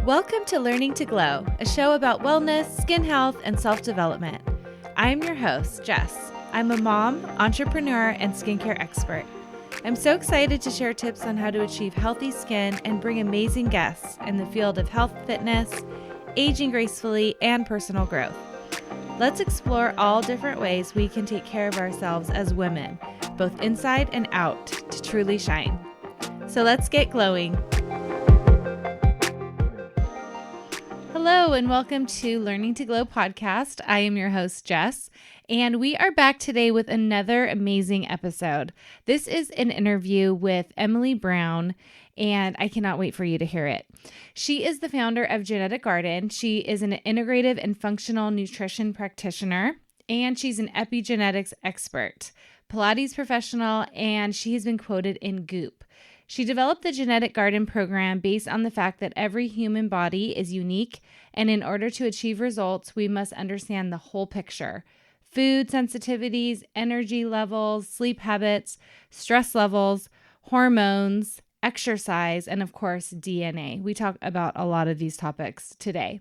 Welcome to Learning to Glow, a show about wellness, skin health, and self-development. I'm your host, Jess. I'm a mom, entrepreneur, and skincare expert. I'm so excited to share tips on how to achieve healthy skin and bring amazing guests in the field of health, fitness, aging gracefully, and personal growth. Let's explore all different ways we can take care of ourselves as women, both inside and out, to truly shine. So let's get glowing. Hello and welcome to Learning to Glow podcast. I am your host, Jess, and we are back today with another amazing episode. This is an interview with Emily Brown, and I cannot wait for you to hear it. She is the founder of Genetic Garden. She is an integrative and functional nutrition practitioner, and she's an epigenetics expert, Pilates professional, and she has been quoted in Goop. She developed the Genetic Garden program based on the fact that every human body is unique, and in order to achieve results, we must understand the whole picture: food sensitivities, energy levels, sleep habits, stress levels, hormones, exercise, and of course, DNA. We talk about a lot of these topics today.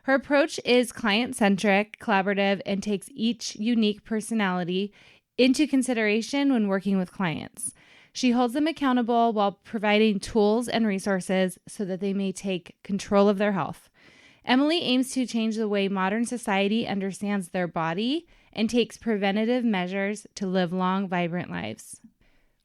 Her approach is client-centric, collaborative, and takes each unique personality into consideration when working with clients. She holds them accountable while providing tools and resources so that they may take control of their health. Emily aims to change the way modern society understands their body and takes preventative measures to live long, vibrant lives.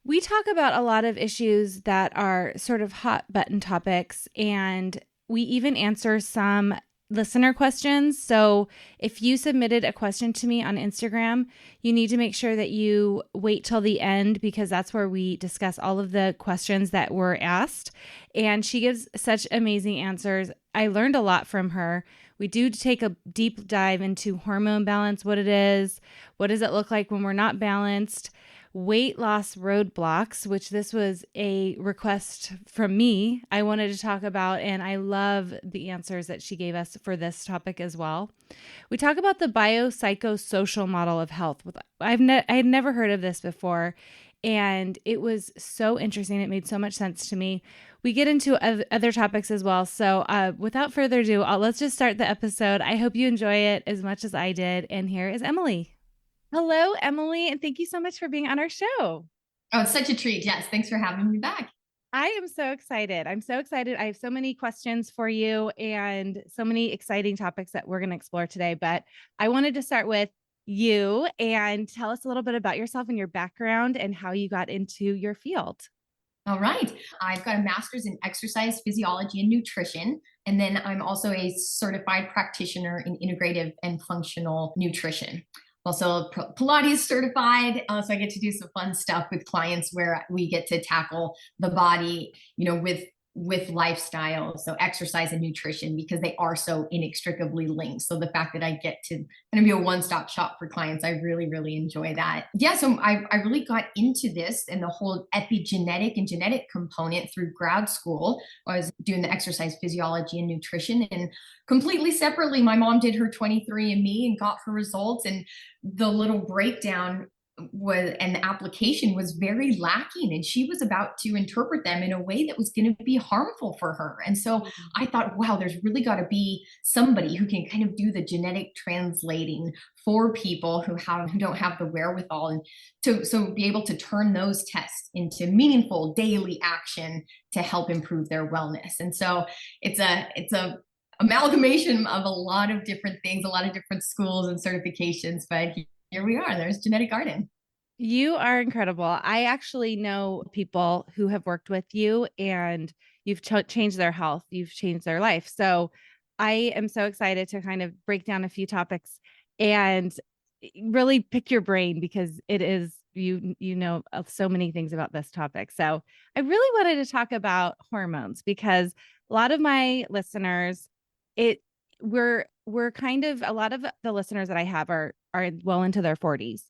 We talk about a lot of issues that are sort of hot button topics, and we even answer some listener questions. So if you submitted a question to me on Instagram, you need to make sure that you wait till the end, because that's where we discuss all of the questions that were asked. And she gives such amazing answers. I learned a lot from her. We do take a deep dive into hormone balance, what it is, what does it look like when we're not balanced, weight loss roadblocks, which this was a request from me. I wanted to talk about, and I love the answers that she gave us for this topic as well. We talk about the BioPsychoSocial Model of health. I had never heard of this before, and it was so interesting. It made so much sense to me. We get into other topics as well. So without further ado, let's just start the episode. I hope you enjoy it as much as I did. And here is Emily. Hello, Emily, and thank you so much for being on our show. Oh, it's such a treat. Yes. Thanks for having me back. I am so excited. I'm so excited. I have so many questions for you and so many exciting topics that we're going to explore today. But I wanted to start with you and tell us a little bit about yourself and your background and how you got into your field. All right. I've got a master's in exercise physiology and nutrition. And then I'm also a certified practitioner in integrative and functional nutrition. Also Pilates certified. So I get to do some fun stuff with clients where we get to tackle the body, with lifestyle, so exercise and nutrition, because they are so inextricably linked. So the fact that I get to kind of be a one-stop shop for clients, I really, really enjoy that. Yeah, so I really got into this and the whole epigenetic and genetic component through grad school. I was doing the exercise physiology and nutrition, and completely separately, my mom did her 23andMe and got her results, and the little breakdown and the application was very lacking, and she was about to interpret them in a way that was going to be harmful for her. And so I thought, wow, there's really got to be somebody who can kind of do the genetic translating for people who don't have the wherewithal, and to be able to turn those tests into meaningful daily action to help improve their wellness. And so it's a amalgamation of a lot of different things, a lot of different schools and certifications, but here we are. There's Genetic Garden. You are incredible. I actually know people who have worked with you, and you've changed their health. You've changed their life. So I am so excited to kind of break down a few topics and really pick your brain, because it is, you know, so many things about this topic. So I really wanted to talk about hormones, because a lot of my listeners, we're kind of, a lot of the listeners that I have are well into their 40s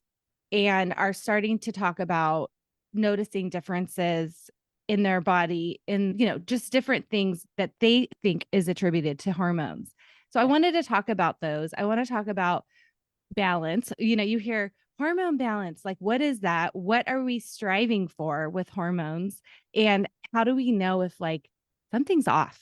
and are starting to talk about noticing differences in their body, in, just different things that they think is attributed to hormones. So I wanted to talk about those. I want to talk about balance. You hear hormone balance, like, what is that? What are we striving for with hormones? And how do we know if something's off?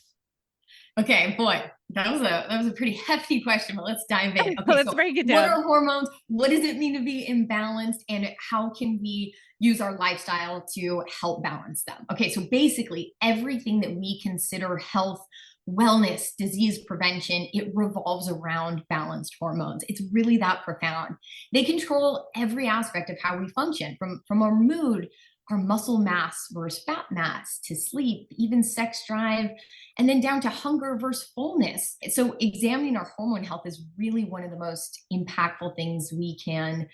Okay, boy, that was a pretty hefty question, but let's dive in. Okay, Let's so break it what down. are hormones? What does it mean to be imbalanced? And how can we use our lifestyle to help balance them? Okay, so basically everything that we consider health, wellness, disease prevention, it revolves around balanced hormones. It's really that profound. They control every aspect of how we function, from our mood, our muscle mass versus fat mass, to sleep, even sex drive, and then down to hunger versus fullness. So examining our hormone health is really one of the most impactful things we can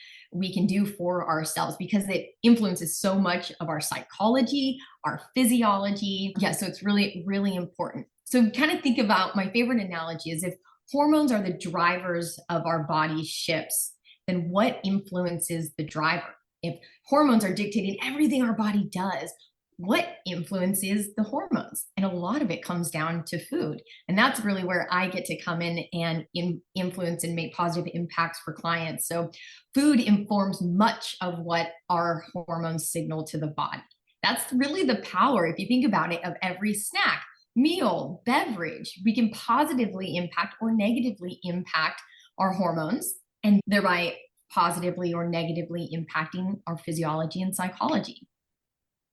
do for ourselves, because it influences so much of our psychology, our physiology. Yeah, so it's really, really important. So kind of think about, my favorite analogy is, if hormones are the drivers of our body ships, then what influences the driver? If hormones are dictating everything our body does, what influences the hormones? And a lot of it comes down to food. And that's really where I get to come in and influence and make positive impacts for clients. So food informs much of what our hormones signal to the body. That's really the power, if you think about it, of every snack, meal, beverage. We can positively impact or negatively impact our hormones, and thereby positively or negatively impacting our physiology and psychology.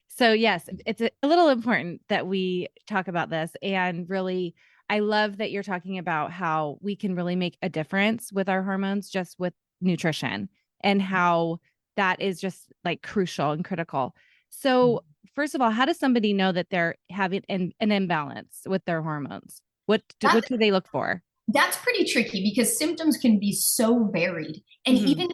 So yes, it's a little important that we talk about this. And really, I love that you're talking about how we can really make a difference with our hormones just with nutrition, and how that is just like crucial and critical. So first of all, how does somebody know that they're having an imbalance with their hormones? What That do they look for? that's pretty tricky, because symptoms can be so varied, and Mhm. even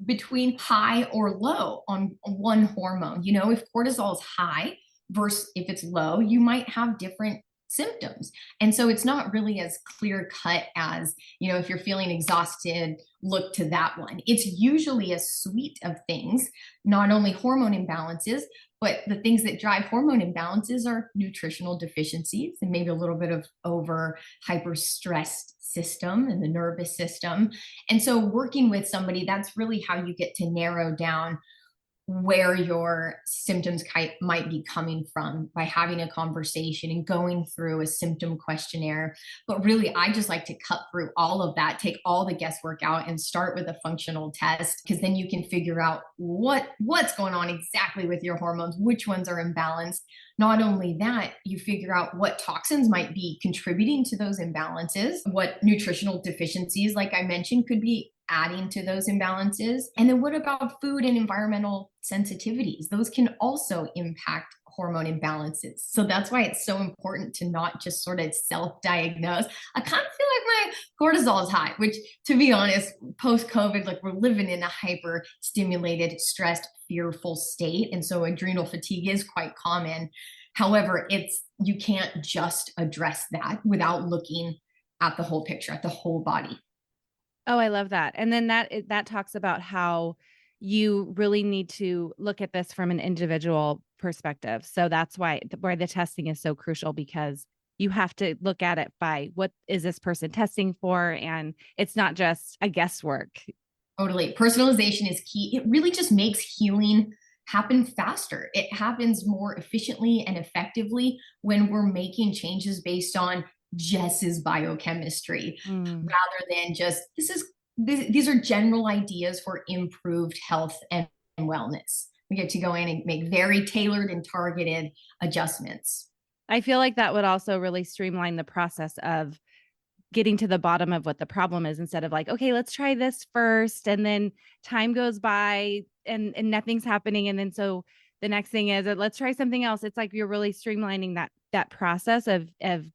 between high or low on one hormone. If cortisol is high versus if it's low, you might have different symptoms. And so it's not really as clear cut as, if you're feeling exhausted, look to that one. It's usually a suite of things, not only hormone imbalances, but the things that drive hormone imbalances are nutritional deficiencies, and maybe a little bit of over hyper stressed system and the nervous system. And so working with somebody, that's really how you get to narrow down where your symptoms might be coming from, by having a conversation and going through a symptom questionnaire. But really, I just like to cut through all of that, take all the guesswork out, and start with a functional test, because then you can figure out what's going on exactly with your hormones, which ones are imbalanced. Not only that, you figure out what toxins might be contributing to those imbalances, what nutritional deficiencies, like I mentioned, could be adding to those imbalances. And then what about food and environmental sensitivities? Those can also impact hormone imbalances. So that's why it's so important to not just sort of self-diagnose. I kind of feel like my cortisol is high, which, to be honest, post-COVID, like, we're living in a hyper stimulated, stressed, fearful state. And so adrenal fatigue is quite common. However, you can't just address that without looking at the whole picture, at the whole body. Oh, I love that. And then that talks about how you really need to look at this from an individual perspective. So that's why the testing is so crucial, because you have to look at it by what is this person testing for, and it's not just a guesswork. Totally. Personalization is key. It really just makes healing happen faster. It happens more efficiently and effectively when we're making changes based on Jess's biochemistry, Mm. rather than just these are general ideas for improved health and wellness. We get to go in and make very tailored and targeted adjustments. I feel like that would also really streamline the process of getting to the bottom of what the problem is, instead of like, okay, let's try this first. And then time goes by and nothing's happening. And then so the next thing is let's try something else. It's like you're really streamlining that process of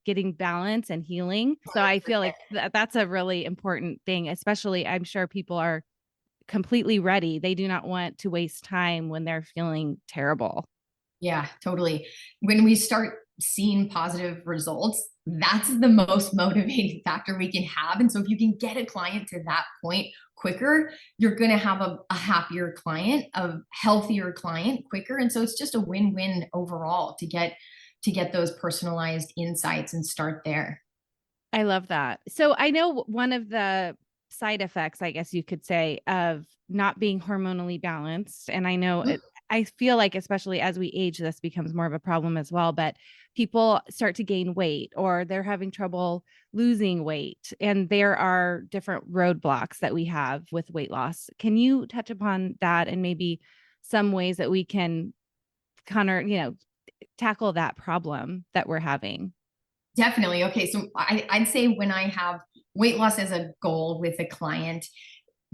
getting balance and healing. So I feel like that's a really important thing, especially I'm sure people are completely ready. They do not want to waste time when they're feeling terrible. Yeah, totally. When we start seeing positive results, that's the most motivating factor we can have. And so if you can get a client to that point quicker, you're going to have a happier client, a healthier client quicker. And so it's just a win-win overall to get those personalized insights and start there. I love that. So I know one of the side effects, I guess you could say, of not being hormonally balanced, and I know I feel like, especially as we age, this becomes more of a problem as well, but people start to gain weight or they're having trouble losing weight. And there are different roadblocks that we have with weight loss. Can you touch upon that and maybe some ways that we can tackle that problem that we're having? Definitely. Okay. So I'd say when I have weight loss as a goal with a client,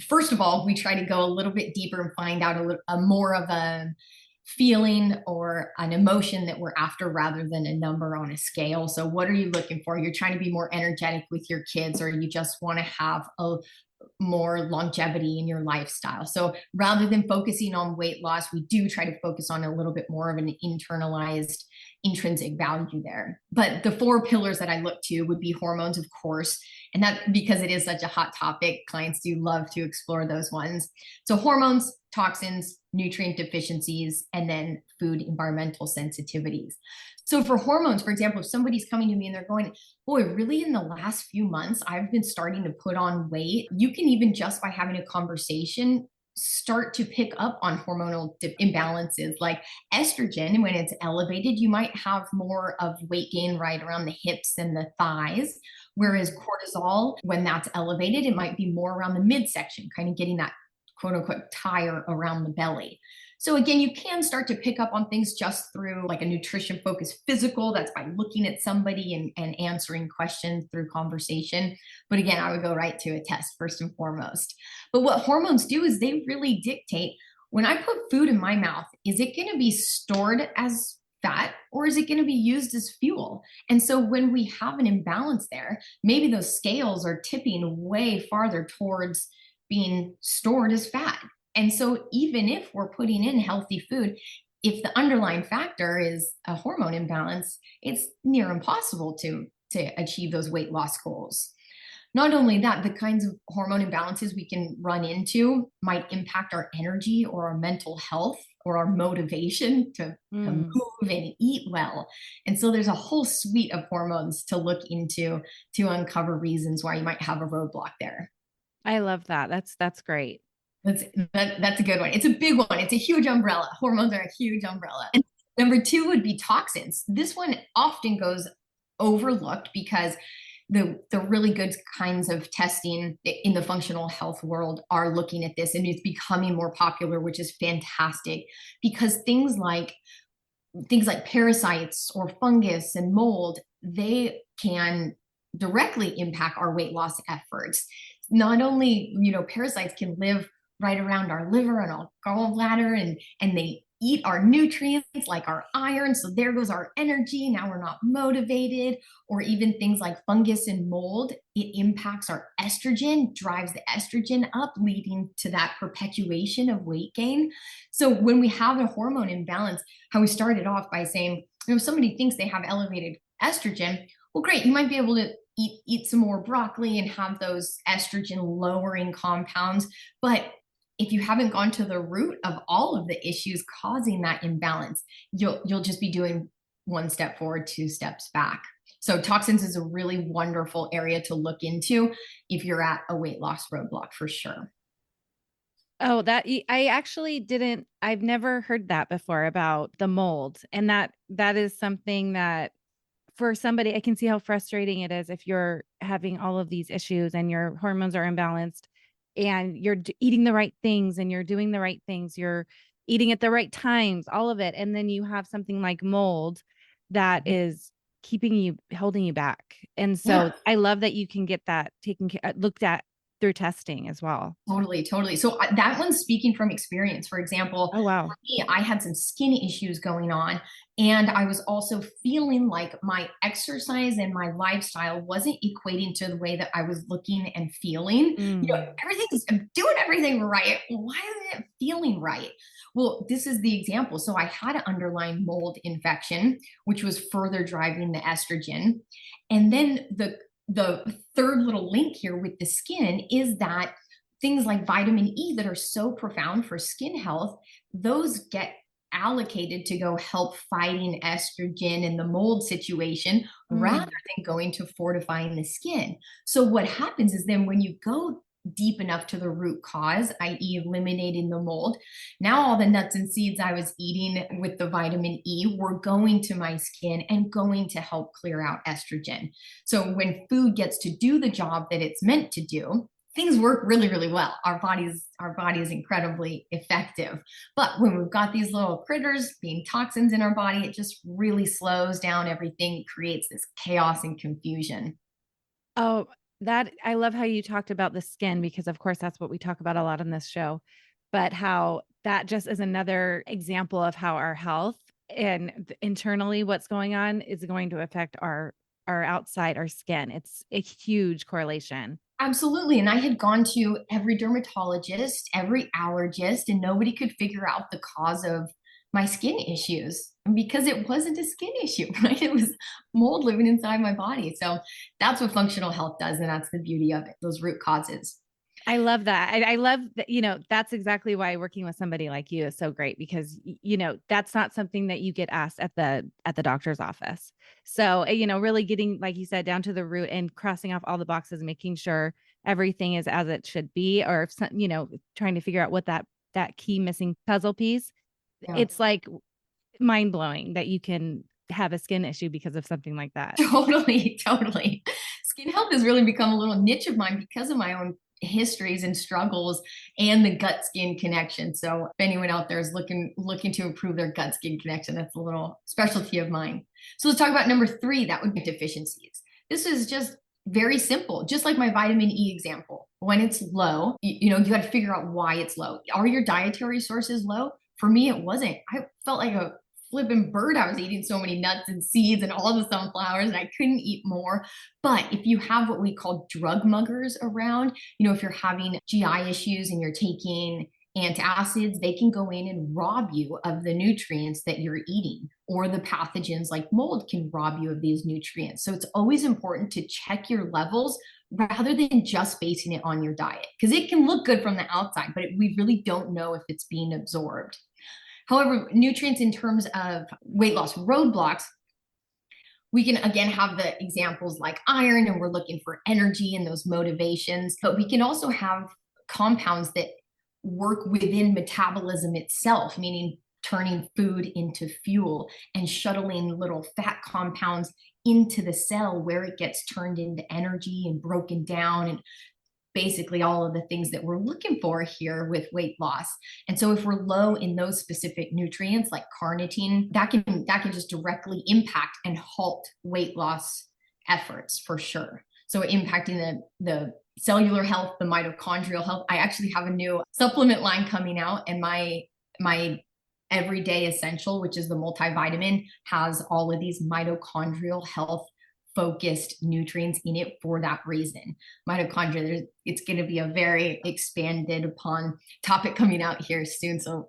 first of all, we try to go a little bit deeper and find out a more of a feeling or an emotion that we're after rather than a number on a scale. So what are you looking for? You're trying to be more energetic with your kids, or you just want to have a more longevity in your lifestyle. So rather than focusing on weight loss, we do try to focus on a little bit more of an internalized intrinsic value there. But the four pillars that I look to would be hormones, of course. And that, because it is such a hot topic, clients do love to explore those ones. So hormones, toxins, nutrient deficiencies, and then food environmental sensitivities. So for hormones, for example, if somebody's coming to me and they're going, boy, really in the last few months, I've been starting to put on weight. You can even just by having a conversation start to pick up on hormonal imbalances like estrogen. When it's elevated, you might have more of weight gain right around the hips and the thighs. Whereas cortisol, when that's elevated, it might be more around the midsection, kind of getting that quote unquote tire around the belly. So again, you can start to pick up on things just through like a nutrition focused physical. That's by looking at somebody and answering questions through conversation. But again, I would go right to a test first and foremost. But what hormones do is they really dictate, when I put food in my mouth, is it going to be stored as fat or is it going to be used as fuel? And so when we have an imbalance there, maybe those scales are tipping way farther towards being stored as fat. And so even if we're putting in healthy food, if the underlying factor is a hormone imbalance, it's near impossible to achieve those weight loss goals. Not only that, the kinds of hormone imbalances we can run into might impact our energy or our mental health or our motivation to move and eat well. And so there's a whole suite of hormones to look into to uncover reasons why you might have a roadblock there. I love that. That's great. That's a good one. It's a big one. It's a huge umbrella. Hormones are a huge umbrella. And number two would be toxins. This one often goes overlooked because the really good kinds of testing in the functional health world are looking at this, and it's becoming more popular, which is fantastic because things like parasites or fungus and mold, they can directly impact our weight loss efforts. Not only, parasites can live right around our liver and our gallbladder, and they eat our nutrients like our iron. So there goes our energy. Now we're not motivated. Or even things like fungus and mold, it impacts our estrogen, drives the estrogen up, leading to that perpetuation of weight gain. So when we have a hormone imbalance, how we started off by saying, somebody thinks they have elevated estrogen. Well, great. You might be able to eat some more broccoli and have those estrogen lowering compounds. But if you haven't gone to the root of all of the issues causing that imbalance, you'll just be doing one step forward, two steps back. So toxins is a really wonderful area to look into if you're at a weight loss roadblock for sure. Oh, I've never heard that before about the mold. And that is something that for somebody, I can see how frustrating it is if you're having all of these issues and your hormones are imbalanced and you're eating the right things and you're doing the right things, you're eating at the right times, all of it. And then you have something like mold that is holding you back. And so I love that you can get that looked at through testing as well. Totally. So that one's speaking from experience. For example, oh wow, for me, I had some skin issues going on, and I was also feeling like my exercise and my lifestyle wasn't equating to the way that I was looking and feeling. I'm doing everything right. Why isn't it feeling right? Well, this is the example. So I had an underlying mold infection, which was further driving the estrogen. And then the third little link here with the skin is that things like vitamin E that are so profound for skin health, those get allocated to go help fighting estrogen in the mold situation rather than going to fortifying the skin. So what happens is then when you go deep enough to the root cause, i.e., eliminating the mold. Now, all the nuts and seeds I was eating with the vitamin E were going to my skin and going to help clear out estrogen. So, when food gets to do the job that it's meant to do, things work really, really well. Our body is incredibly effective. But when we've got these little critters being toxins in our body, it just really slows down everything, creates this chaos and confusion. Oh, that I love how you talked about the skin, because of course that's what we talk about a lot on this show, but how that just is another example of how our health and internally what's going on is going to affect our outside, our skin. It's a huge correlation. Absolutely. And I had gone to every dermatologist, every allergist, and nobody could figure out the cause of my skin issues because it wasn't a skin issue, right? It was mold living inside my body. So that's what functional health does. And that's the beauty of it, those root causes. I love that. I love that, that's exactly why working with somebody like you is so great, because, that's not something that you get asked at the doctor's office. So, really getting, like you said, down to the root and crossing off all the boxes, making sure everything is as it should be, or if some, trying to figure out what that key missing puzzle piece, Yeah. it's like mind blowing that you can have a skin issue because of something like that. Totally, totally. Skin health has really become a little niche of mine because of my own histories and struggles and the gut skin connection. So if anyone out there is looking to improve their gut skin connection, that's a little specialty of mine. So let's talk about number 3. That would be deficiencies. This is just very simple, just like my vitamin E example. When it's low, you got to figure out why it's low. Are your dietary sources low? For me, it wasn't. I felt like a flipping bird. I was eating so many nuts and seeds and all the sunflowers, and I couldn't eat more. But if you have what we call drug muggers around, if you're having GI issues and you're taking antacids, they can go in and rob you of the nutrients that you're eating, or the pathogens like mold can rob you of these nutrients. So it's always important to check your levels rather than just basing it on your diet, because it can look good from the outside, but we really don't know if it's being absorbed. However, nutrients in terms of weight loss roadblocks, we can again have the examples like iron, and we're looking for energy and those motivations, but we can also have compounds that work within metabolism itself, meaning turning food into fuel and shuttling little fat compounds into the cell where it gets turned into energy and broken down, and basically all of the things that we're looking for here with weight loss. And so if we're low in those specific nutrients like carnitine, that can just directly impact and halt weight loss efforts for sure. So impacting the cellular health, the mitochondrial health. I actually have a new supplement line coming out, and my everyday essential, which is the multivitamin, has all of these mitochondrial health focused nutrients in it for that reason. Mitochondria, it's going to be a very expanded upon topic coming out here soon. So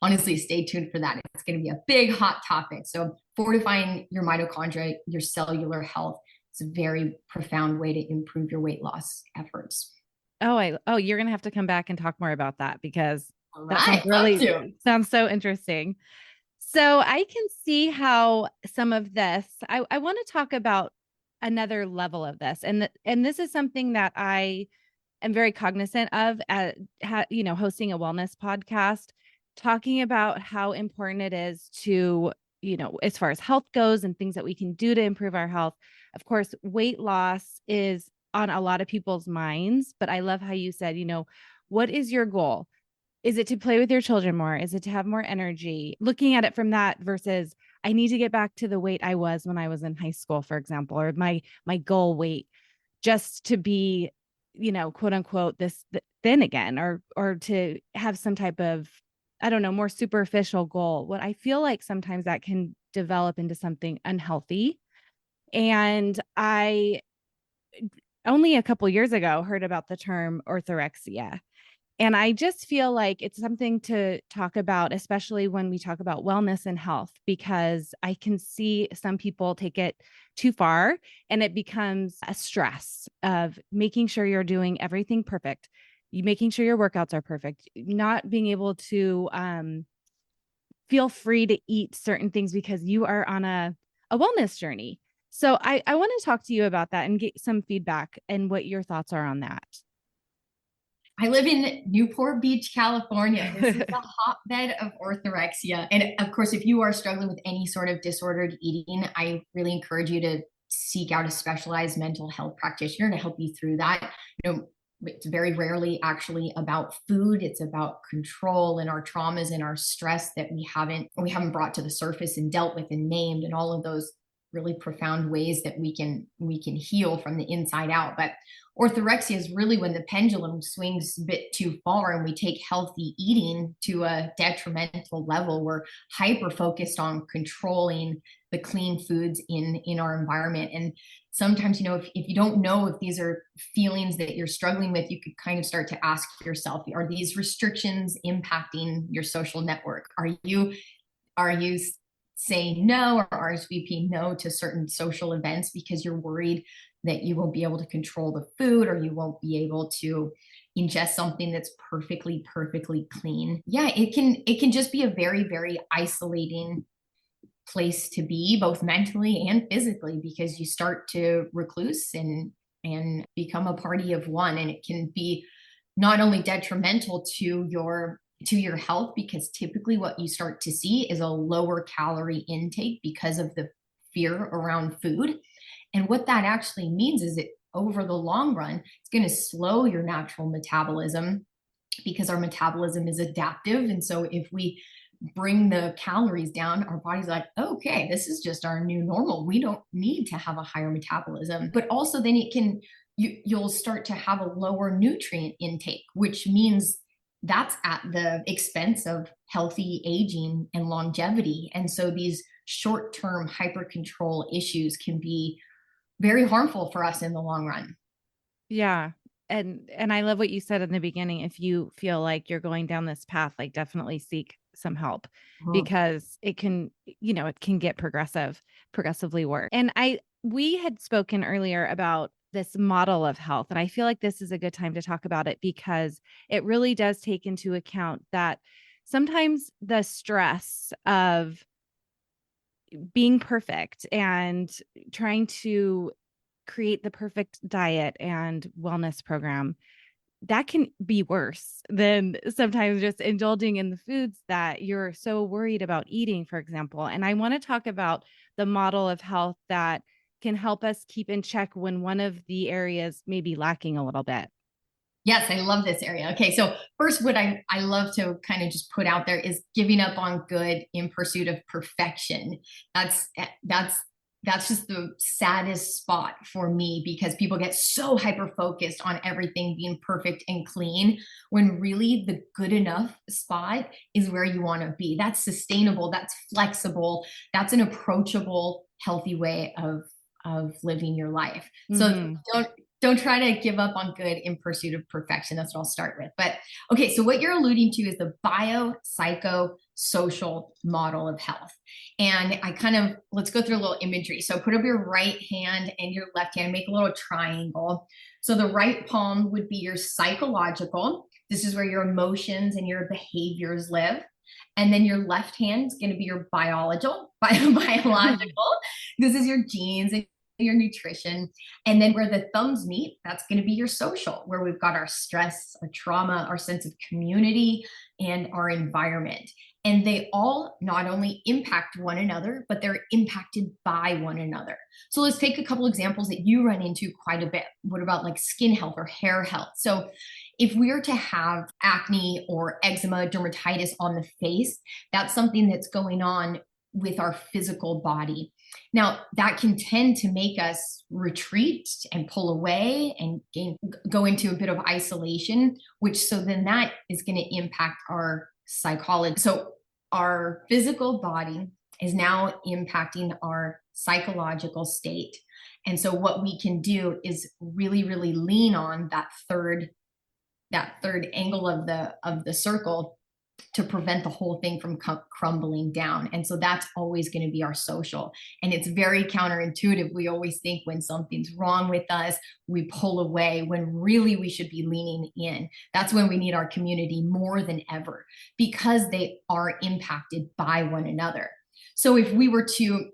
honestly, stay tuned for that. It's going to be a big hot topic. So fortifying your mitochondria, your cellular health, is a very profound way to improve your weight loss efforts. You're going to have to come back and talk more about that, because that sounds so interesting. So I can see how some of this, I want to talk about another level of this. And this is something that I am very cognizant of hosting a wellness podcast, talking about how important it is to, as far as health goes and things that we can do to improve our health. Of course, weight loss is on a lot of people's minds, but I love how you said, what is your goal? Is it to play with your children more? Is it to have more energy? Looking at it from that versus I need to get back to the weight I was when I was in high school, for example, or my goal weight, just to be, quote unquote, this thin again, or to have some type of, I don't know, more superficial goal. What I feel like sometimes that can develop into something unhealthy. And I only a couple years ago heard about the term orthorexia. And I just feel like it's something to talk about, especially when we talk about wellness and health, because I can see some people take it too far and it becomes a stress of making sure you're doing everything perfect, you making sure your workouts are perfect, not being able to feel free to eat certain things because you are on a wellness journey. So I want to talk to you about that and get some feedback and what your thoughts are on that. I live in Newport Beach, California. This is a hotbed of orthorexia. And of course, if you are struggling with any sort of disordered eating, I really encourage you to seek out a specialized mental health practitioner to help you through that. It's very rarely actually about food. It's about control and our traumas and our stress that we haven't brought to the surface and dealt with and named, and all of those really profound ways that we can heal from the inside out. But orthorexia is really when the pendulum swings a bit too far and we take healthy eating to a detrimental level. We're hyper focused on controlling the clean foods in our environment. And sometimes, if you don't know if these are feelings that you're struggling with, you could kind of start to ask yourself, are these restrictions impacting your social network? Are you saying no or RSVP no to certain social events because you're worried that you won't be able to control the food, or you won't be able to ingest something that's perfectly clean? Yeah, it can just be a very, very isolating place to be, both mentally and physically, because you start to recluse and become a party of one. And it can be not only detrimental to your health, because typically what you start to see is a lower calorie intake because of the fear around food. And what that actually means is that over the long run, it's going to slow your natural metabolism, because our metabolism is adaptive. And so if we bring the calories down, our body's like, okay, this is just our new normal. We don't need to have a higher metabolism. But also then you'll start to have a lower nutrient intake, which means that's at the expense of healthy aging and longevity. And so these short-term hyper control issues can be very harmful for us in the long run. Yeah. And I love what you said in the beginning. If you feel like you're going down this path, like definitely seek some help, because it can get progressively worse. And we had spoken earlier about this model of health, and I feel like this is a good time to talk about it, because it really does take into account that sometimes the stress of being perfect and trying to create the perfect diet and wellness program, that can be worse than sometimes just indulging in the foods that you're so worried about eating, for example. And I want to talk about the model of health that can help us keep in check when one of the areas may be lacking a little bit. Yes, I love this area. Okay, so first, what I love to kind of just put out there is giving up on good in pursuit of perfection. That's just the saddest spot for me, because people get so hyper focused on everything being perfect and clean, when really the good enough spot is where you want to be. That's sustainable, that's flexible, that's an approachable, healthy way of living your life. So don't try to give up on good in pursuit of perfection. That's what I'll start with. But okay, so what you're alluding to is the biopsychosocial model of health. And let's go through a little imagery. So put up your right hand and your left hand, make a little triangle. So the right palm would be your psychological. This is where your emotions and your behaviors live. And then your left hand is going to be your biological. This is your genes and your nutrition. And then where the thumbs meet, that's going to be your social, where we've got our stress, our trauma, our sense of community, and our environment. And they all not only impact one another, but they're impacted by one another. So let's take a couple examples that you run into quite a bit. What about like skin health or hair health? So if we are to have acne or eczema, dermatitis on the face, that's something that's going on with our physical body. Now, that can tend to make us retreat and pull away and go into a bit of isolation, so then that is going to impact our psychology. So our physical body is now impacting our psychological state. And so what we can do is really, really lean on that third angle of the circle to prevent the whole thing from crumbling down. And so that's always going to be our social. And it's very counterintuitive. We always think when something's wrong with us, we pull away, when really we should be leaning in. That's when we need our community more than ever, because they are impacted by one another. So if we were to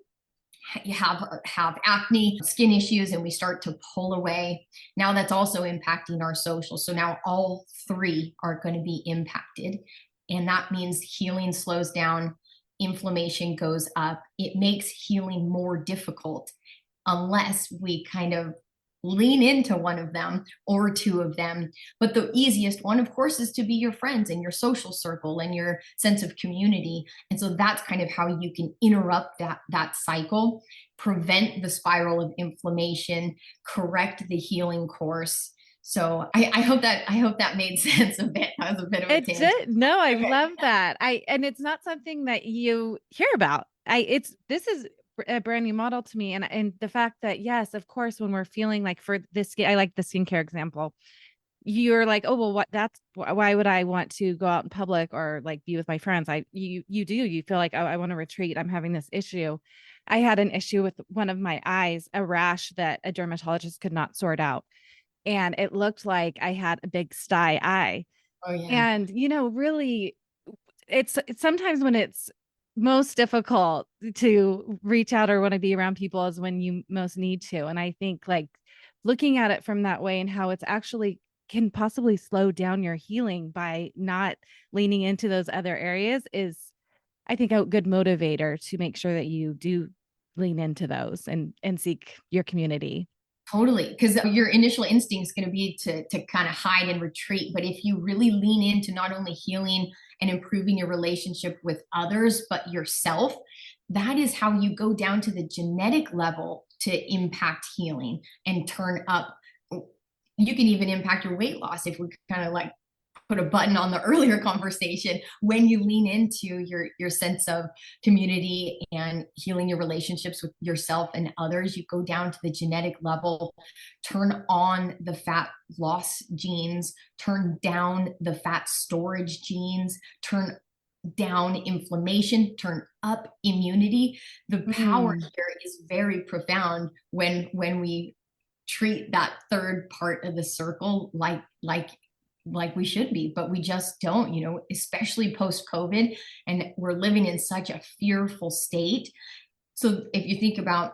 you have acne, skin issues, and we start to pull away. Now that's also impacting our social. So now all three are going to be impacted. And that means healing slows down, inflammation goes up. It makes healing more difficult unless we kind of lean into one of them or two of them. But the easiest one, of course, is to be your friends and your social circle and your sense of community. And so that's kind of how you can interrupt that cycle, prevent the spiral of inflammation, correct the healing course. So I hope that made sense a bit. That was a bit of a It tangent. did. No, I Okay. love that. And it's not something that you hear about. This is a brand new model to me. And the fact that, yes, of course, when we're feeling like for this, I like the skincare example. You're like, oh, well, why would I want to go out in public or like be with my friends? You feel like, oh, I want to retreat. I'm having this issue. I had an issue with one of my eyes, a rash that a dermatologist could not sort out. And it looked like I had a big sty eye. Oh yeah. And, really, it's sometimes when it's most difficult to reach out or want to be around people is when you most need to. And I think like looking at it from that way and how it's actually can possibly slow down your healing by not leaning into those other areas is, I think, a good motivator to make sure that you do lean into those and seek your community. Totally, because your initial instinct is going to be to kind of hide and retreat. But if you really lean into not only healing and improving your relationship with others, but yourself, that is how you go down to the genetic level to impact healing and turn up. You can even impact your weight loss if we kind of like put a button on the earlier conversation. When you lean into your sense of community and healing your relationships with yourself and others, you go down to the genetic level, turn on the fat loss genes, turn down the fat storage genes, turn down inflammation, turn up immunity. The power Mm. here is very profound when we treat that third part of the circle like we should be, but we just don't, especially post COVID. And we're living in such a fearful state. So if you think about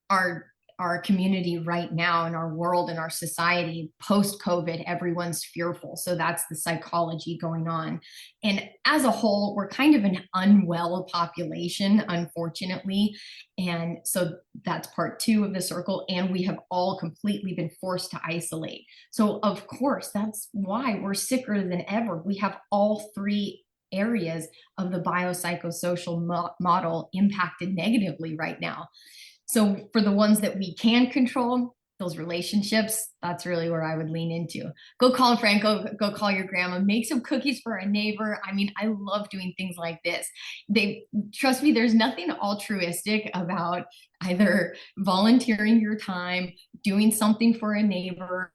our our community right now in our world and our society post COVID, everyone's fearful. So that's the psychology going on. And as a whole, we're kind of an unwell population, unfortunately. And so that's part two of the circle. And we have all completely been forced to isolate. So, of course, that's why we're sicker than ever. We have all three areas of the biopsychosocial model impacted negatively right now. So for the ones that we can control, those relationships, that's really where I would lean into. Go call a friend, go call your grandma, make some cookies for a neighbor. I mean, I love doing things like this. They trust me, there's nothing altruistic about either volunteering your time, doing something for a neighbor,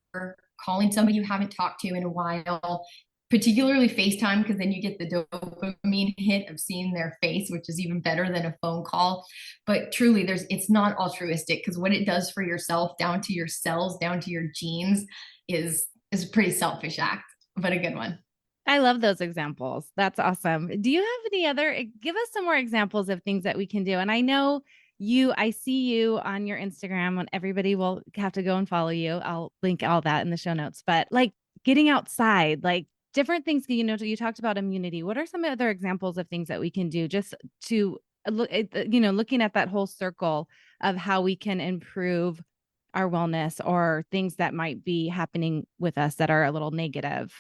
calling somebody you haven't talked to in a while, particularly FaceTime, because then you get the dopamine hit of seeing their face, which is even better than a phone call. But truly, it's not altruistic, because what it does for yourself, down to your cells, down to your genes, is a pretty selfish act, but a good one. I love those examples. That's awesome. Do you have any other, give us some more examples of things that we can do? And I know I see you on your Instagram, and everybody will have to go and follow you. I'll link all that in the show notes, but like getting outside, like different things, you talked about immunity. What are some other examples of things that we can do just to look at, looking at that whole circle of how we can improve our wellness or things that might be happening with us that are a little negative?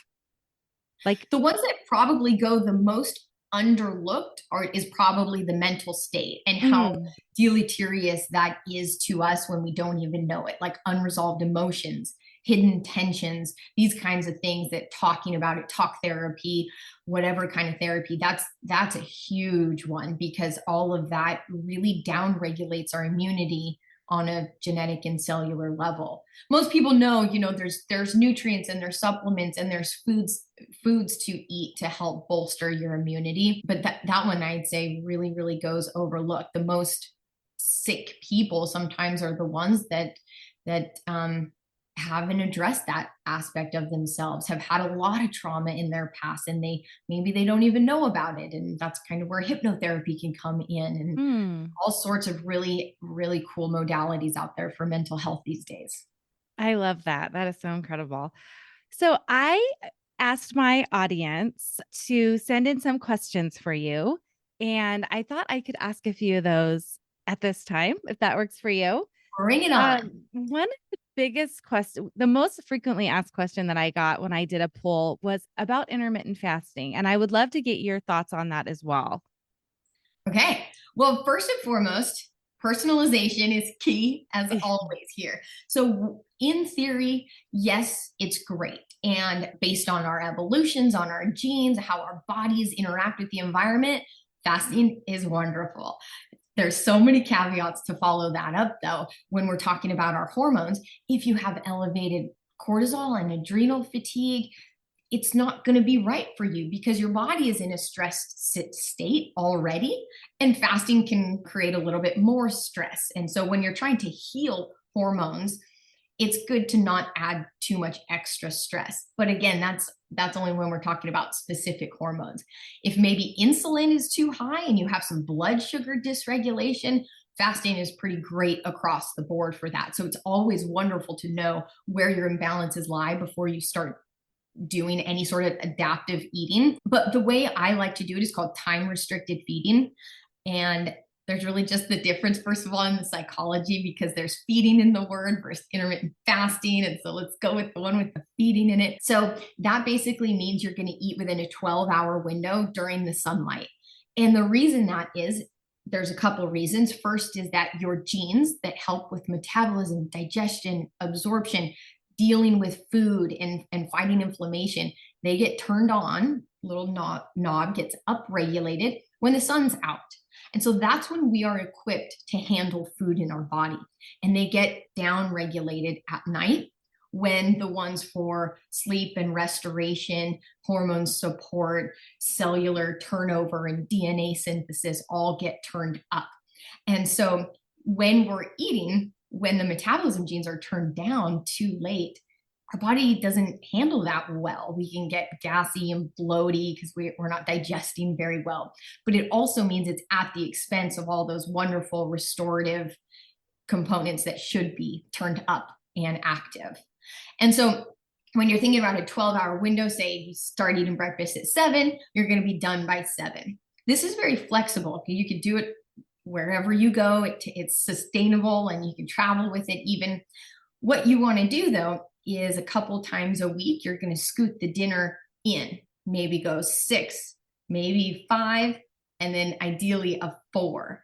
Like, The ones that probably go the most underlooked is probably the mental state and how mm, deleterious that is to us when we don't even know it, like unresolved emotions, hidden tensions, these kinds of things. That talking about it, talk therapy, whatever kind of therapy, that's a huge one, because all of that really down regulates our immunity on a genetic and cellular level. Most people know, there's nutrients and there's supplements and there's foods to eat to help bolster your immunity. But that one, I'd say, really, really goes overlooked. The most sick people sometimes are the ones that haven't addressed that aspect of themselves, have had a lot of trauma in their past, and maybe they don't even know about it. And that's kind of where hypnotherapy can come in, and all sorts of really, really cool modalities out there for mental health these days. I love that. That is so incredible. So I asked my audience to send in some questions for you, and I thought I could ask a few of those at this time, if that works for you. Bring it on. One of the biggest questions, the most frequently asked question that I got when I did a poll was about intermittent fasting, and I would love to get your thoughts on that as well. Okay. Well, first and foremost, personalization is key as always here. So in theory, yes, it's great. And based on our evolutions, on our genes, how our bodies interact with the environment, fasting is wonderful. There's so many caveats to follow that up, though, when we're talking about our hormones. If you have elevated cortisol and adrenal fatigue, it's not going to be right for you because your body is in a stressed state already, and fasting can create a little bit more stress. And so when you're trying to heal hormones, it's good to not add too much extra stress. But again, that's only when we're talking about specific hormones. If maybe insulin is too high and you have some blood sugar dysregulation, fasting is pretty great across the board for that. So it's always wonderful to know where your imbalances lie before you start doing any sort of adaptive eating. But the way I like to do it is called time restricted feeding. And there's really just the difference, first of all, in the psychology, because there's feeding in the word versus intermittent fasting. And so let's go with the one with the feeding in it. So that basically means you're going to eat within a 12-hour window during the sunlight. And the reason that is, there's a couple of reasons. First is that your genes that help with metabolism, digestion, absorption, dealing with food and fighting inflammation, they get turned on, little knob gets upregulated when the sun's out. And so that's when we are equipped to handle food in our body. And they get down regulated at night when the ones for sleep and restoration, hormone support, cellular turnover, and DNA synthesis all get turned up. And so when we're eating, when the metabolism genes are turned down too late, our body doesn't handle that well. We can get gassy and bloaty because we're not digesting very well. But it also means it's at the expense of all those wonderful restorative components that should be turned up and active. And so when you're thinking about a 12-hour window, say you start eating breakfast at 7, you're going to be done by 7. This is very flexible. You can do it wherever you go. It's sustainable and you can travel with it even. What you want to do, though, is a couple times a week, you're going to scoot the dinner in, maybe go 6, maybe 5, and then ideally a 4.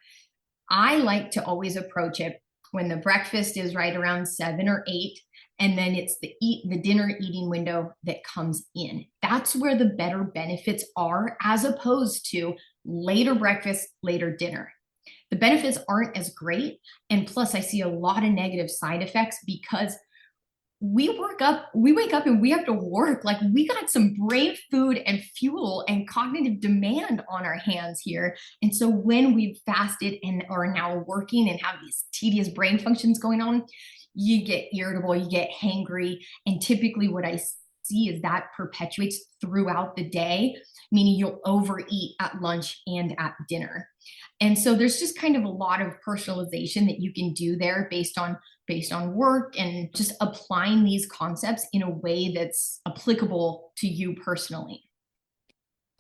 I like to always approach it when the breakfast is right around 7 or 8, and then it's the dinner eating window that comes in. That's where the better benefits are, as opposed to later breakfast, later dinner. The benefits aren't as great. And plus, I see a lot of negative side effects because we wake up and we have to work. Like, we got some brain food and fuel and cognitive demand on our hands here. And so when we've fasted and are now working and have these tedious brain functions going on, you get irritable, you get hangry. And typically what I see is that perpetuates throughout the day, meaning you'll overeat at lunch and at dinner. And so there's just kind of a lot of personalization that you can do there based on work, and just applying these concepts in a way that's applicable to you personally.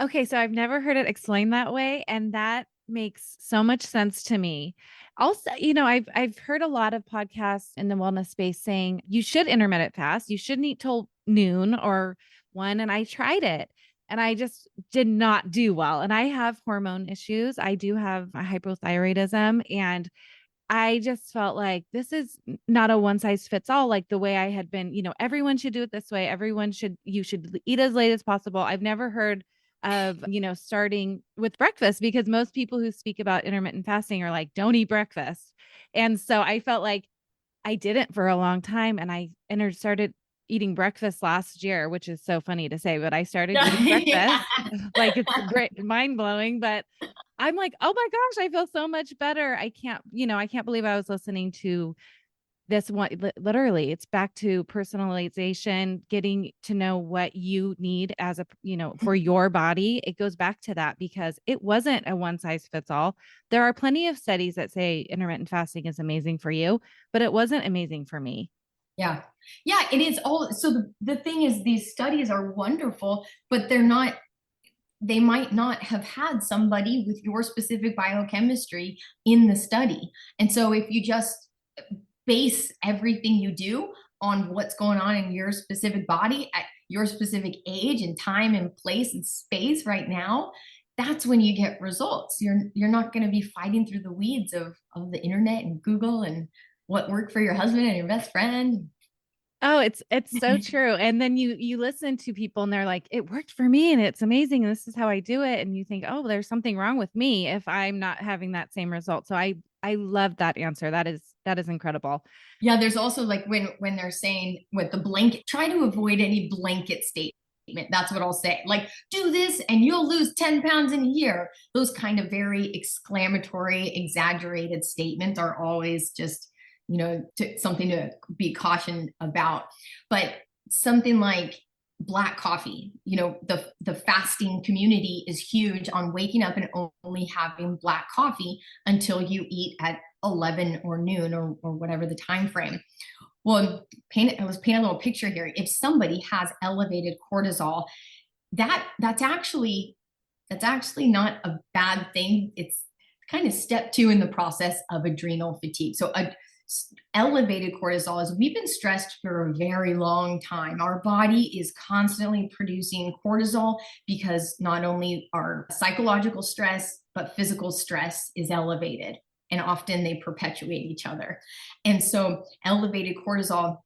Okay, so I've never heard it explained that way, and that makes so much sense to me. Also, I've heard a lot of podcasts in the wellness space saying you should intermittent fast. You shouldn't eat till noon or 1, and I tried it and I just did not do well. And I have hormone issues. I do have a hypothyroidism, and I just felt like this is not a one size fits all. Like the way I had been, everyone should do it this way. You should eat as late as possible. I've never heard of, starting with breakfast, because most people who speak about intermittent fasting are like, don't eat breakfast. And so I felt like I didn't for a long time. And I started eating breakfast last year, which is so funny to say, but I started eating breakfast. Like, it's great, mind blowing, but I'm like, oh my gosh, I feel so much better. I can't believe I was listening to this one, literally, it's back to personalization, getting to know what you need as a, for your body. It goes back to that because it wasn't a one size fits all. There are plenty of studies that say intermittent fasting is amazing for you, but it wasn't amazing for me. Yeah. Yeah, it is all. So the thing is, these studies are wonderful, but they might not have had somebody with your specific biochemistry in the study. And so if you just base everything you do on what's going on in your specific body at your specific age and time and place and space right now, that's when you get results. You're not going to be fighting through the weeds of the internet and Google and what worked for your husband and your best friend. Oh, it's so true. And then you listen to people and they're like, it worked for me and it's amazing. And this is how I do it. And you think, oh, there's something wrong with me if I'm not having that same result. So I love that answer. That is incredible. Yeah, there's also like when they're saying with the blanket, try to avoid any blanket statement. That's what I'll say. Like, do this and you'll lose 10 pounds in a year. Those kind of very exclamatory, exaggerated statements are always just, something to be cautioned about. But something like black coffee, the fasting community is huge on waking up and only having black coffee until you eat at 11 or noon or whatever the time frame. Well, let's paint a little picture here. If somebody has elevated cortisol, that's actually not a bad thing. It's kind of step 2 in the process of adrenal fatigue. So elevated cortisol is we've been stressed for a very long time. Our body is constantly producing cortisol because not only our psychological stress, but physical stress is elevated. And often they perpetuate each other. And so elevated cortisol,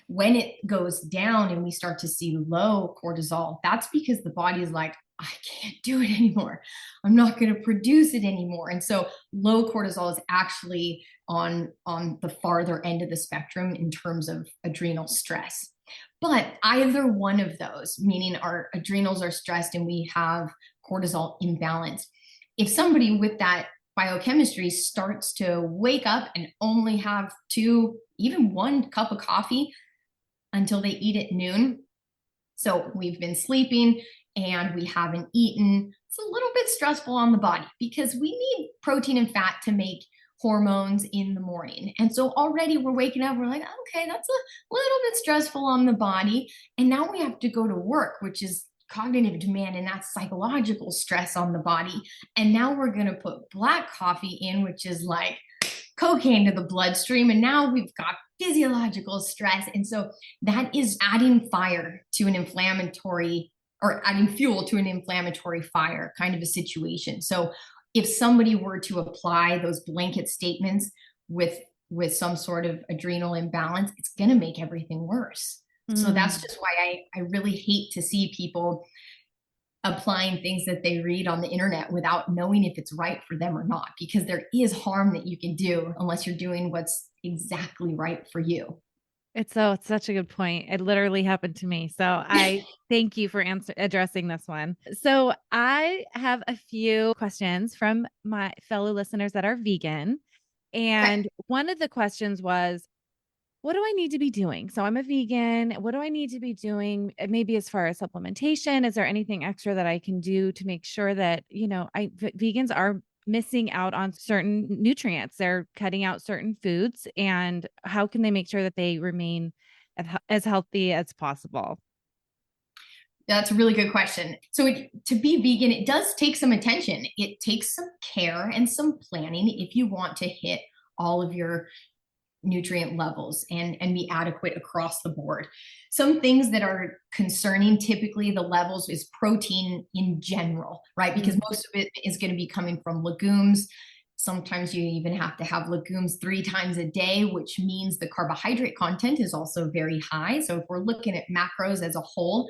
when it goes down and we start to see low cortisol, that's because the body is like, I can't do it anymore. I'm not going to produce it anymore. And so low cortisol is actually on the farther end of the spectrum in terms of adrenal stress. But either one of those, meaning our adrenals are stressed and we have cortisol imbalance, if somebody with that biochemistry starts to wake up and only have 2, even 1 cup of coffee until they eat at noon. So we've been sleeping and we haven't eaten. It's a little bit stressful on the body because we need protein and fat to make hormones in the morning. And so already we're waking up, we're like, okay, that's a little bit stressful on the body. And now we have to go to work, which is cognitive demand, and that's psychological stress on the body. And now we're going to put black coffee in, which is like cocaine to the bloodstream. And now we've got physiological stress. And so that is adding fire to an inflammatory, or adding fuel to an inflammatory fire kind of a situation. So if somebody were to apply those blanket statements with some sort of adrenal imbalance, it's going to make everything worse. So that's just why I really hate to see people applying things that they read on the internet without knowing if it's right for them or not, because there is harm that you can do unless you're doing what's exactly right for you. It's such a good point. It literally happened to me. So I thank you for addressing this one. So I have a few questions from my fellow listeners that are vegan. And one of the questions was, what do I need to be doing? So I'm a vegan. What do I need to be doing? Maybe as far as supplementation, is there anything extra that I can do to make sure that, vegans are missing out on certain nutrients? They're cutting out certain foods, and how can they make sure that they remain as healthy as possible? That's a really good question. So to be vegan, it does take some attention. It takes some care and some planning if you want to hit all of your nutrient levels and be adequate across the board. Some things that are concerning, typically the levels, is protein in general, right? Because most of it is going to be coming from legumes. Sometimes you even have to have legumes 3 times a day, which means the carbohydrate content is also very high. So if we're looking at macros as a whole,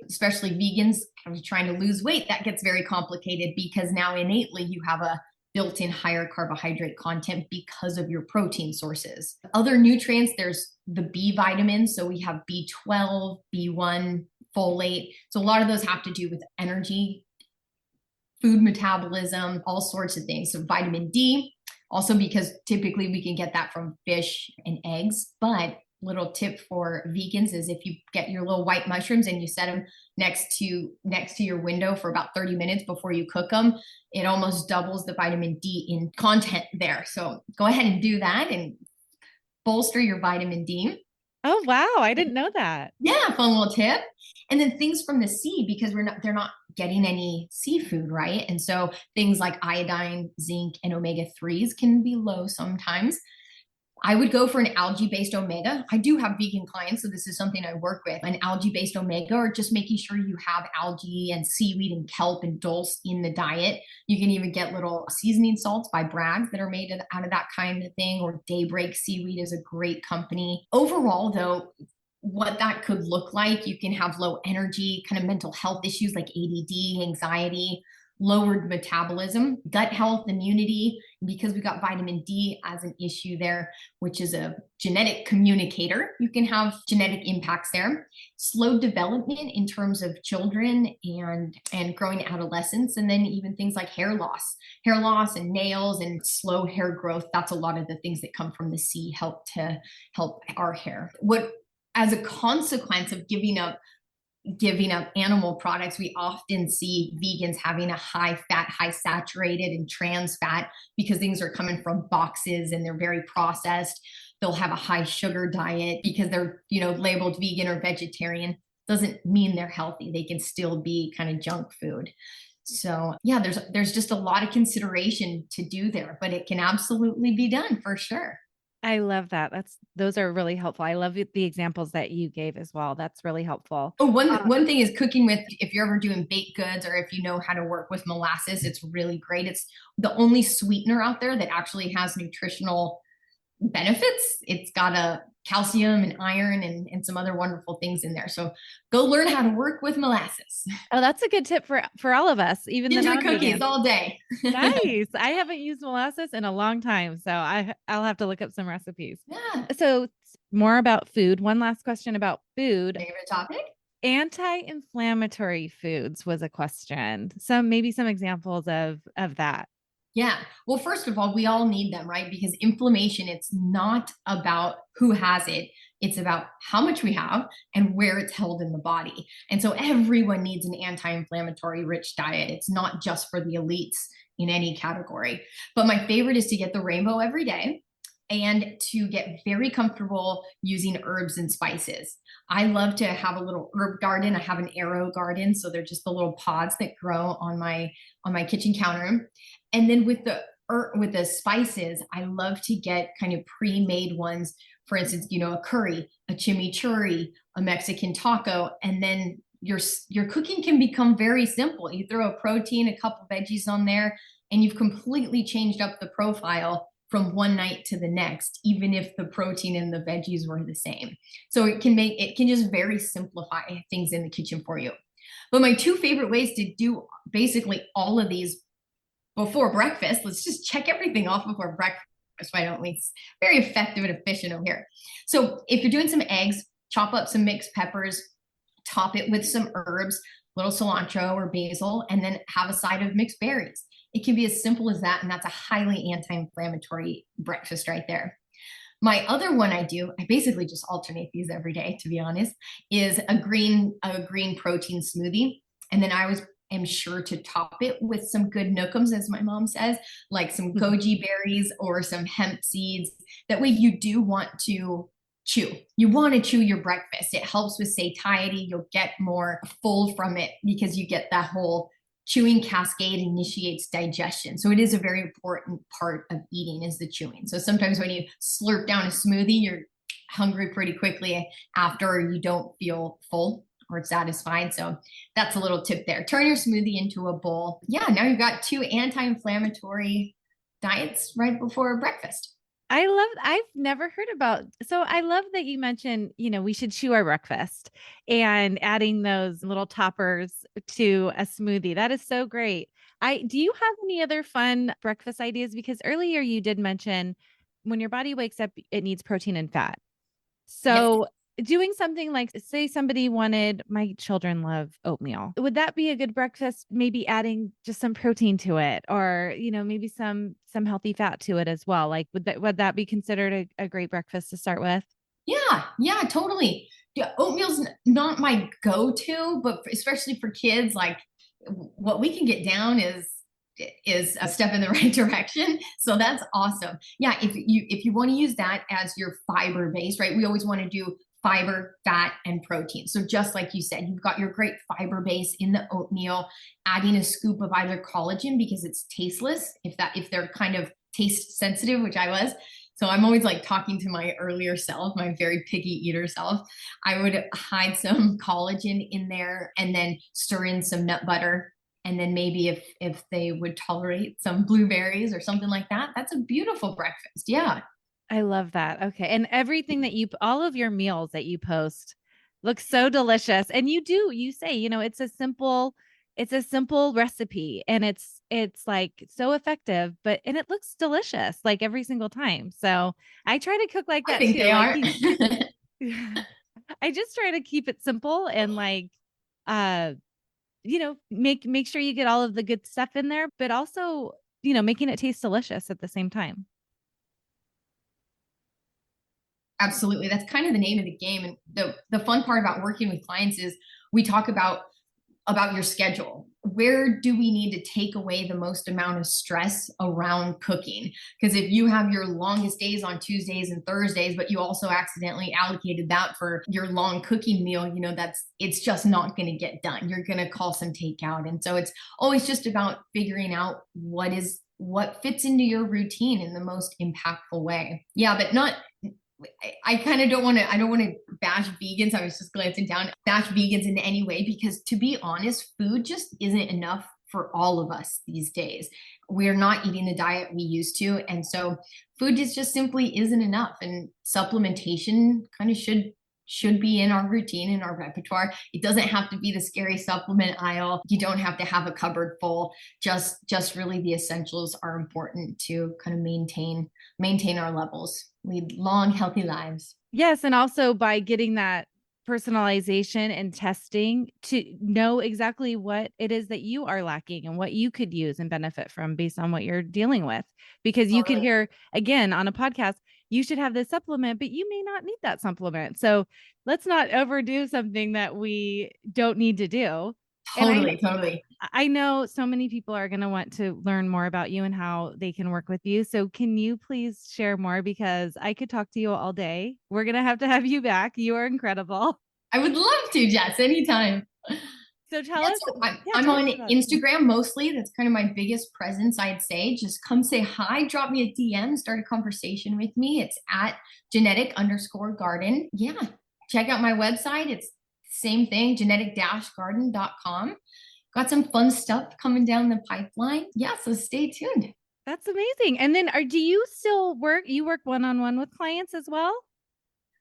especially vegans trying to lose weight, that gets very complicated because now innately you have a built-in higher carbohydrate content because of your protein sources. Other nutrients, there's the B vitamins. So we have B12, B1, folate. So a lot of those have to do with energy, food metabolism, all sorts of things. So vitamin D Also, because typically we can get that from fish and eggs. But little tip for vegans is if you get your little white mushrooms and you set them next to your window for about 30 minutes before you cook them, it almost doubles the vitamin D in content there. So go ahead and do that and bolster your vitamin D. Oh, wow. I didn't know that. Yeah, fun little tip. And then things from the sea, because they're not getting any seafood, right? And so things like iodine, zinc, and omega-3s can be low sometimes. I would go for an algae-based omega. I do have vegan clients, so this is something I work with. An algae-based omega, or just making sure you have algae and seaweed and kelp and dulse in the diet. You can even get little seasoning salts by Bragg's that are made out of that kind of thing, or Daybreak Seaweed is a great company. Overall, though, what that could look like, you can have low energy, kind of mental health issues like ADD, anxiety, lowered metabolism, gut health, immunity, because we got vitamin D as an issue there, which is a genetic communicator. You can have genetic impacts there. Slowed development in terms of children and growing adolescents, and then even things like hair loss and nails and slow hair growth. That's a lot of the things that come from the sea help our hair. What, as a consequence of giving up animal products, we often see vegans having a high fat, high saturated, and trans fat because things are coming from boxes and they're very processed. They'll have a high sugar diet because they're, labeled vegan or vegetarian. Doesn't mean they're healthy. They can still be kind of junk food. So yeah, there's just a lot of consideration to do there, but it can absolutely be done for sure. I love that. Those are really helpful. I love the examples that you gave as well. That's really helpful. Oh, one thing is cooking with, if you're ever doing baked goods or if you know how to work with molasses, it's really great. It's the only sweetener out there that actually has nutritional benefits. It's got a calcium and iron and some other wonderful things in there. So go learn how to work with molasses. Oh, that's a good tip for all of us, even the Into the cookies all day. Nice. I haven't used molasses in a long time, so I'll have to look up some recipes. Yeah. So more about food. One last question about food. Favorite topic? Anti-inflammatory foods was a question. So maybe some examples of that. Yeah. Well, first of all, we all need them, right? Because inflammation, it's not about who has it. It's about how much we have and where it's held in the body. And so everyone needs an anti-inflammatory rich diet. It's not just for the elites in any category. But my favorite is to get the rainbow every day and to get very comfortable using herbs and spices. I love to have a little herb garden. I have an arrow garden, so they're just the little pods that grow on my kitchen counter. And then with the spices, I love to get kind of pre-made ones. For instance, a curry, a chimichurri, a Mexican taco, and then your cooking can become very simple. You throw a protein, a couple veggies on there, and you've completely changed up the profile from one night to the next, even if the protein and the veggies were the same. So it can just very simplify things in the kitchen for you. But my two favorite ways to do basically all of these before breakfast, let's just check everything off before breakfast. Why don't we? It's very effective and efficient over here. So if you're doing some eggs, chop up some mixed peppers, top it with some herbs, little cilantro or basil, and then have a side of mixed berries. It can be as simple as that, and that's a highly anti-inflammatory breakfast right there. My other one I basically just alternate these every day, to be honest, is a green protein smoothie. And then I am sure to top it with some good nookums, as my mom says, like some goji berries or some hemp seeds. That way you do want to chew. You want to chew your breakfast. It helps with satiety. You'll get more full from it because you get that whole chewing cascade initiates digestion. So it is a very important part of eating is the chewing. So sometimes when you slurp down a smoothie, you're hungry pretty quickly after, or you don't feel full or satisfied. So that's a little tip there. Turn your smoothie into a bowl. Yeah, now you've got two anti-inflammatory diets right before breakfast. I've never heard so I love that you mentioned, we should chew our breakfast and adding those little toppers to a smoothie. That is so great. Do you have any other fun breakfast ideas? Because earlier you did mention when your body wakes up, it needs protein and fat. So doing something like, say somebody wanted, my children love oatmeal. Would that be a good breakfast? Maybe adding just some protein to it, or, maybe some healthy fat to it as well. Like, would that be considered a great breakfast to start with? Yeah, totally. Yeah, oatmeal's not my go-to, but especially for kids, like what we can get down is a step in the right direction. So that's awesome. Yeah, if you want to use that as your fiber base, right? We always want to do fiber, fat, and protein. So just like you said, you've got your great fiber base in the oatmeal, adding a scoop of either collagen because it's tasteless, if they're kind of taste sensitive, which I was. So I'm always like talking to my earlier self, my very picky eater self. I would hide some collagen in there and then stir in some nut butter. And then maybe if they would tolerate some blueberries or something like that, that's a beautiful breakfast. Yeah. I love that. Okay. And everything that all of your meals that you post looks so delicious. And you say, it's a simple recipe, and it's like so effective, and it looks delicious like every single time. So I try to cook like I that think too. they Like are. I just try to keep it simple and like, uh, make sure you get all of the good stuff in there, but also, making it taste delicious at the same time. Absolutely. That's kind of the name of the game. And the fun part about working with clients is we talk about your schedule. Where do we need to take away the most amount of stress around cooking? Because if you have your longest days on Tuesdays and Thursdays, but you also accidentally allocated that for your long cooking meal, it's just not going to get done. You're going to call some takeout. And so it's always just about figuring out what fits into your routine in the most impactful way. Yeah, but not I kind of I don't want to bash vegans. I was just glancing down, bash vegans in any way, because to be honest, food just isn't enough for all of us these days. We're not eating the diet we used to. And so food just simply isn't enough. And supplementation kind of should be in our routine, in our repertoire. It doesn't have to be the scary supplement aisle. You don't have to have a cupboard full. Just really the essentials are important to kind of maintain our levels, lead long, healthy lives. Yes. And also by getting that personalization and testing to know exactly what it is that you are lacking and what you could use and benefit from based on what you're dealing with. Because you could hear again on a podcast, you should have this supplement, but you may not need that supplement. So let's not overdo something that we don't need to do. Totally. I know so many people are going to want to learn more about you and how they can work with you. So can you please share more? Because I could talk to you all day. We're going to have you back. You are incredible. I would love to, Jess, anytime. So tell us. I'm on Instagram mostly. That's kind of my biggest presence, I'd say. Just come say hi, drop me a DM, start a conversation with me. It's at genetic_garden. Yeah. Check out my website. It's same thing, genetic-garden.com. Got some fun stuff coming down the pipeline. Yeah, so stay tuned. That's amazing. And then do you still work one-on-one with clients as well?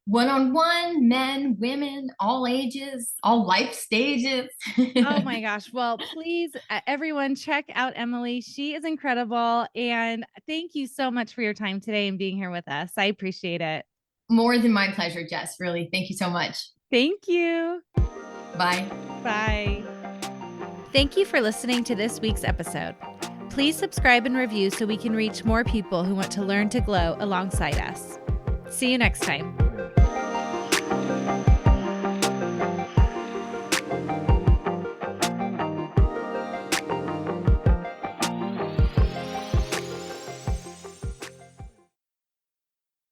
One-on-one, men, women, all ages, all life stages. Oh my gosh. Well, please, everyone, check out Emily. She is incredible. And thank you so much for your time today and being here with us. I appreciate it. More than my pleasure, Jess. Really. Thank you so much. Thank you. Bye. Bye. Thank you for listening to this week's episode. Please subscribe and review so we can reach more people who want to learn to glow alongside us. See you next time.